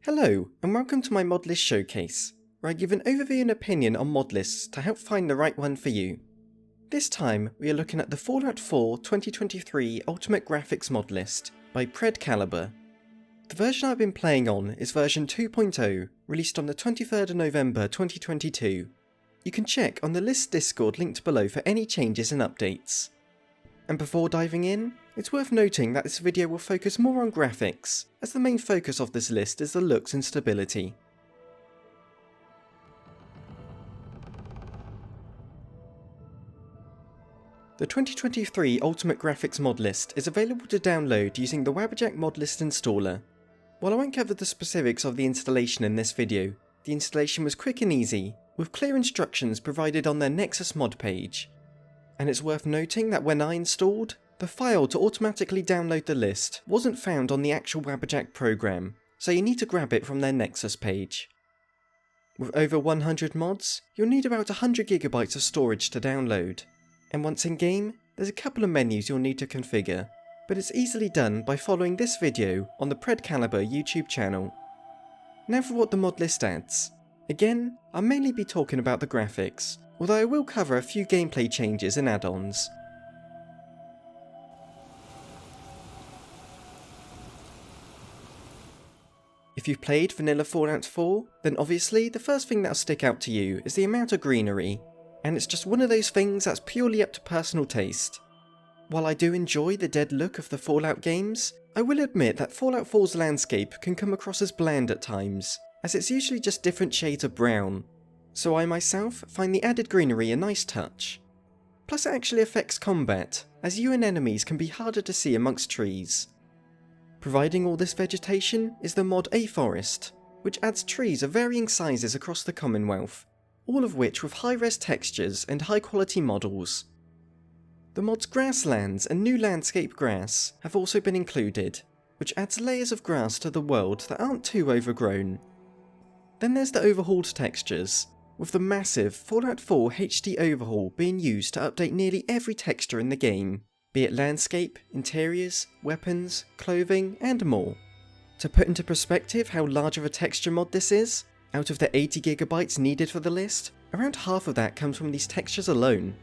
Hello, and welcome to my Modlist showcase, where I give an overview and opinion on modlists to help find the right one for you. This time, we are looking at the Fallout 4 2023 Ultimate Graphics Modlist by FloatyNebula. The version I've been playing on is version 2.0, released on the 23rd of November 2022. You can check on the list Discord linked below for any changes and updates. And before diving in, it's worth noting that this video will focus more on graphics, as the main focus of this list is the looks and stability. The 2023 Ultimate Graphics Modlist is available to download using the Wabberjack Modlist installer. While I won't cover the specifics of the installation in this video, the installation was quick and easy, with clear instructions provided on their Nexus mod page. And it's worth noting that when I installed, the file to automatically download the list wasn't found on the actual Wabberjack program, so you need to grab it from their Nexus page. With over 100 mods, you'll need about 100GB of storage to download, and once in game, there's a couple of menus you'll need to configure, but it's easily done by following this video on the FloatyNebula YouTube channel. Now for what the mod list adds. Again, I'll mainly be talking about the graphics, although I will cover a few gameplay changes and add-ons. If you've played vanilla Fallout 4, then obviously the first thing that'll stick out to you is the amount of greenery, and it's just one of those things that's purely up to personal taste. While I do enjoy the dead look of the Fallout games, I will admit that Fallout 4's landscape can come across as bland at times, as it's usually just different shades of brown. So I myself find the added greenery a nice touch. Plus it actually affects combat, as you and enemies can be harder to see amongst trees. Providing all this vegetation is the mod Forest, which adds trees of varying sizes across the Commonwealth, all of which with high-res textures and high-quality models. The mods Grasslands and New Landscape Grass have also been included, which adds layers of grass to the world that aren't too overgrown. Then there's the overhauled textures, with the massive Fallout 4 HD overhaul being used to update nearly every texture in the game, be it landscape, interiors, weapons, clothing, and more. To put into perspective how large of a texture mod this is, out of the 80GB needed for the list, around half of that comes from these textures alone.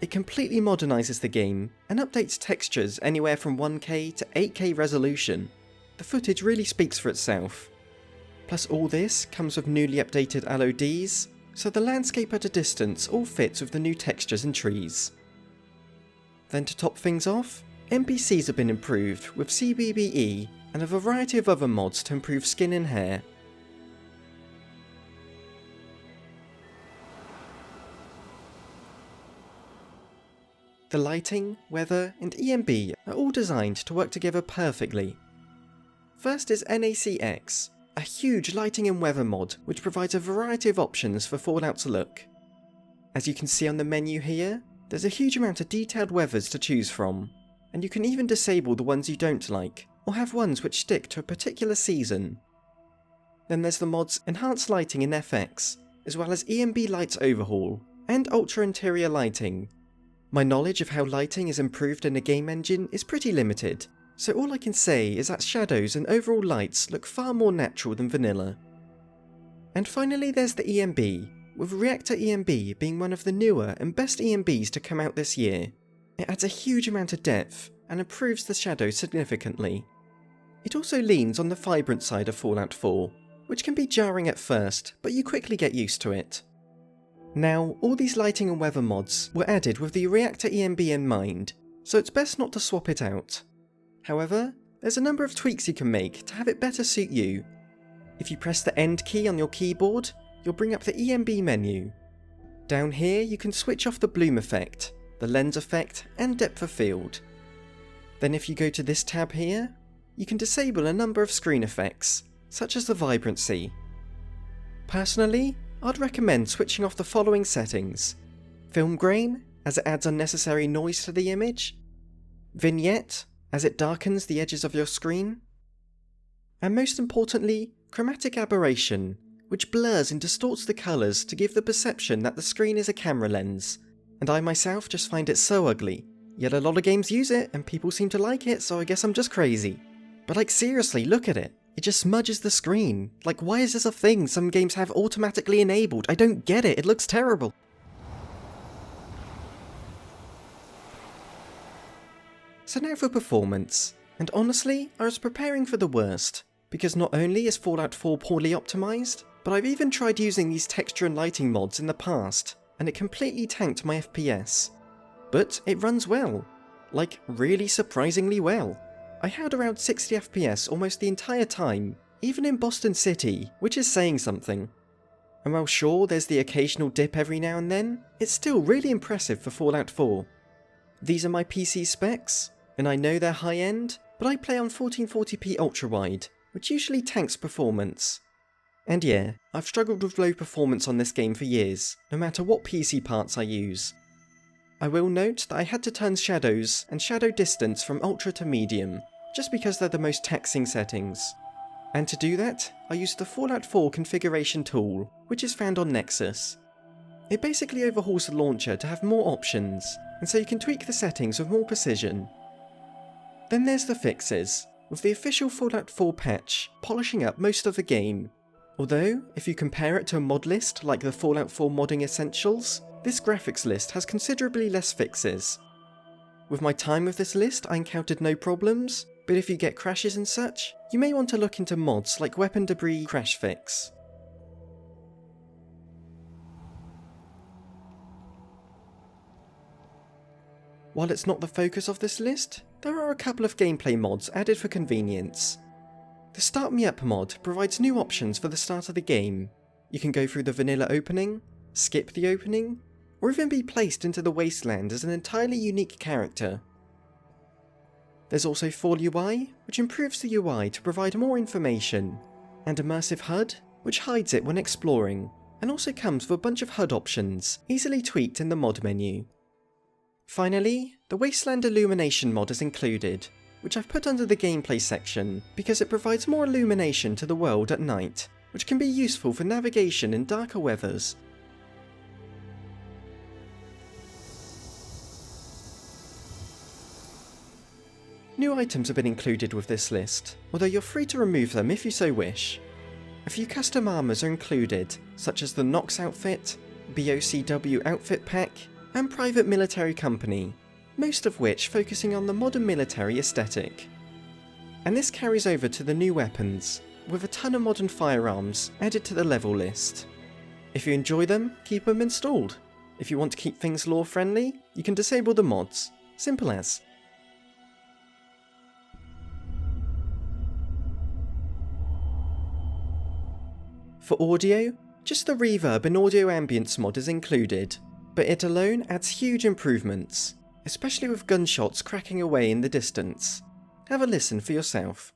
It completely modernises the game, and updates textures anywhere from 1K to 8K resolution. The footage really speaks for itself. Plus all this comes with newly updated LODs, so the landscape at a distance all fits with the new textures and trees. Then to top things off, NPCs have been improved with CBBE and a variety of other mods to improve skin and hair. The lighting, weather, and ENB are all designed to work together perfectly. First is NACX, a huge lighting and weather mod which provides a variety of options for Fallout to look. As you can see on the menu here, there's a huge amount of detailed weathers to choose from, and you can even disable the ones you don't like, or have ones which stick to a particular season. Then there's the mods Enhanced Lighting in FX, as well as ENB Lights Overhaul, and Ultra Interior Lighting. My knowledge of how lighting is improved in a game engine is pretty limited, so all I can say is that shadows and overall lights look far more natural than vanilla. And finally there's the ENB, with Reactor ENB being one of the newer and best ENBs to come out this year. It adds a huge amount of depth and improves the shadows significantly. It also leans on the vibrant side of Fallout 4, which can be jarring at first, but you quickly get used to it. Now, all these lighting and weather mods were added with the Reactor ENB in mind, so it's best not to swap it out. However, there's a number of tweaks you can make to have it better suit you. If you press the End key on your keyboard, you'll bring up the ENB menu. Down here you can switch off the bloom effect, the lens effect, and depth of field. Then if you go to this tab here, you can disable a number of screen effects, such as the vibrancy. Personally, I'd recommend switching off the following settings: Film Grain, as it adds unnecessary noise to the image; Vignette, as it darkens the edges of your screen; and most importantly, Chromatic Aberration, which blurs and distorts the colours to give the perception that the screen is a camera lens, and I myself just find it so ugly, yet a lot of games use it and people seem to like it, so I guess I'm just crazy. But like seriously, look at it. It just smudges the screen. Like, why is this a thing some games have automatically enabled? I don't get it, it looks terrible. So now for performance, and honestly, I was preparing for the worst, because not only is Fallout 4 poorly optimised, but I've even tried using these texture and lighting mods in the past, and it completely tanked my FPS. But it runs well. Like, really surprisingly well. I had around 60 FPS almost the entire time, even in Boston City, which is saying something. And while sure there's the occasional dip every now and then, it's still really impressive for Fallout 4. These are my PC specs, and I know they're high-end, but I play on 1440p ultra-wide, which usually tanks performance. And yeah, I've struggled with low performance on this game for years, no matter what PC parts I use. I will note that I had to turn shadows and shadow distance from ultra to medium, just because they're the most taxing settings. And to do that, I used the Fallout 4 configuration tool, which is found on Nexus. It basically overhauls the launcher to have more options, and so you can tweak the settings with more precision. Then there's the fixes, with the official Fallout 4 patch polishing up most of the game. Although, if you compare it to a mod list like the Fallout 4 Modding Essentials, this graphics list has considerably less fixes. With my time with this list I encountered no problems, but if you get crashes and such, you may want to look into mods like Weapon Debris Crash Fix. While it's not the focus of this list, there are a couple of gameplay mods added for convenience. The Start Me Up mod provides new options for the start of the game. You can go through the vanilla opening, skip the opening, or even be placed into the wasteland as an entirely unique character. There's also Fall UI, which improves the UI to provide more information, and Immersive HUD, which hides it when exploring, and also comes with a bunch of HUD options, easily tweaked in the mod menu. Finally, the Wasteland Illumination mod is included, which I've put under the gameplay section because it provides more illumination to the world at night, which can be useful for navigation in darker weathers. New items have been included with this list, although you're free to remove them if you so wish. A few custom armours are included, such as the Nox outfit, BOCW outfit pack, and Private Military Company, most of which focusing on the modern military aesthetic. And this carries over to the new weapons, with a ton of modern firearms added to the level list. If you enjoy them, keep them installed. If you want to keep things lore friendly, you can disable the mods. Simple as. For audio, just the reverb and audio ambience mod is included, but it alone adds huge improvements, especially with gunshots cracking away in the distance. Have a listen for yourself.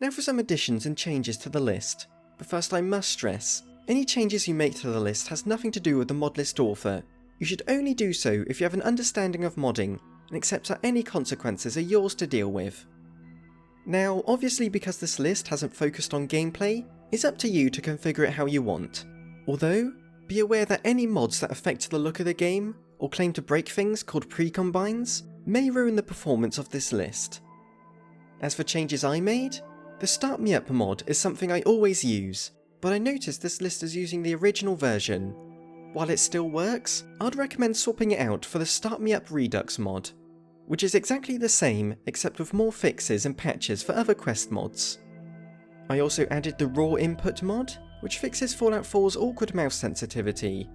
Now for some additions and changes to the list, but first I must stress, any changes you make to the list has nothing to do with the Modlist author. You should only do so if you have an understanding of modding and accept that any consequences are yours to deal with. Now, obviously because this list hasn't focused on gameplay, it's up to you to configure it how you want. Although, be aware that any mods that affect the look of the game, or claim to break things called pre-combines, may ruin the performance of this list. As for changes I made, the Start Me Up mod is something I always use, but I noticed this list is using the original version. While it still works, I'd recommend swapping it out for the Start Me Up Redux mod, which is exactly the same except with more fixes and patches for other quest mods. I also added the Raw Input mod, which fixes Fallout 4's awkward mouse sensitivity.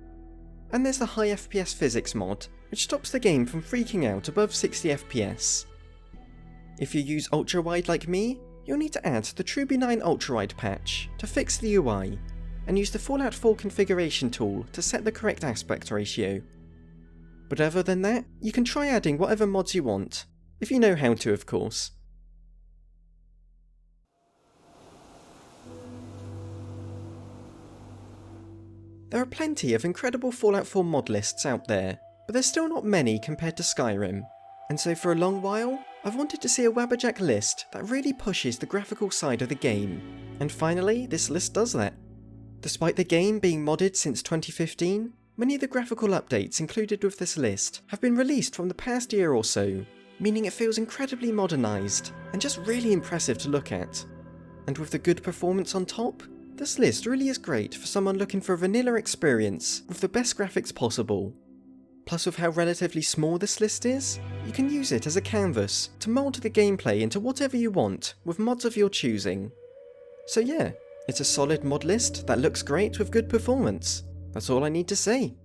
And there's the High FPS Physics mod, which stops the game from freaking out above 60 FPS. If you use ultra-wide like me, you'll need to add the TrueB9 ultra-wide patch to fix the UI, and use the Fallout 4 configuration tool to set the correct aspect ratio. But other than that, you can try adding whatever mods you want, if you know how to of course. There are plenty of incredible Fallout 4 mod lists out there, but there's still not many compared to Skyrim. And so for a long while, I've wanted to see a Wabberjack list that really pushes the graphical side of the game. And finally, this list does that. Despite the game being modded since 2015, many of the graphical updates included with this list have been released from the past year or so, meaning it feels incredibly modernised and just really impressive to look at. And with the good performance on top, this list really is great for someone looking for a vanilla experience with the best graphics possible. Plus, with how relatively small this list is, you can use it as a canvas to mould the gameplay into whatever you want with mods of your choosing. So yeah, it's a solid mod list that looks great with good performance. That's all I need to say.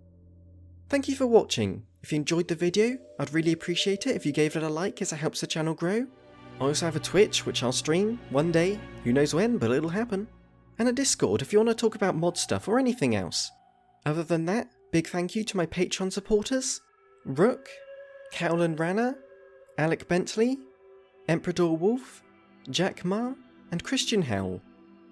Thank you for watching. If you enjoyed the video, I'd really appreciate it if you gave it a like as it helps the channel grow. I also have a Twitch which I'll stream one day, who knows when, but it'll happen. And a Discord if you want to talk about mod stuff or anything else. Other than that, big thank you to my Patreon supporters, Rook, Cowlan Rana, Alec Bentley, Emperador Wolf, Jack Ma, and Christian Howell.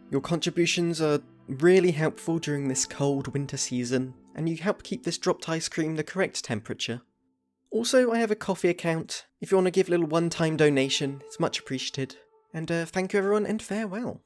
Your contributions are really helpful during this cold winter season, and you help keep this dropped ice cream the correct temperature. Also, I have a Ko-fi account. If you want to give a little one-time donation, it's much appreciated. And thank you everyone, and farewell.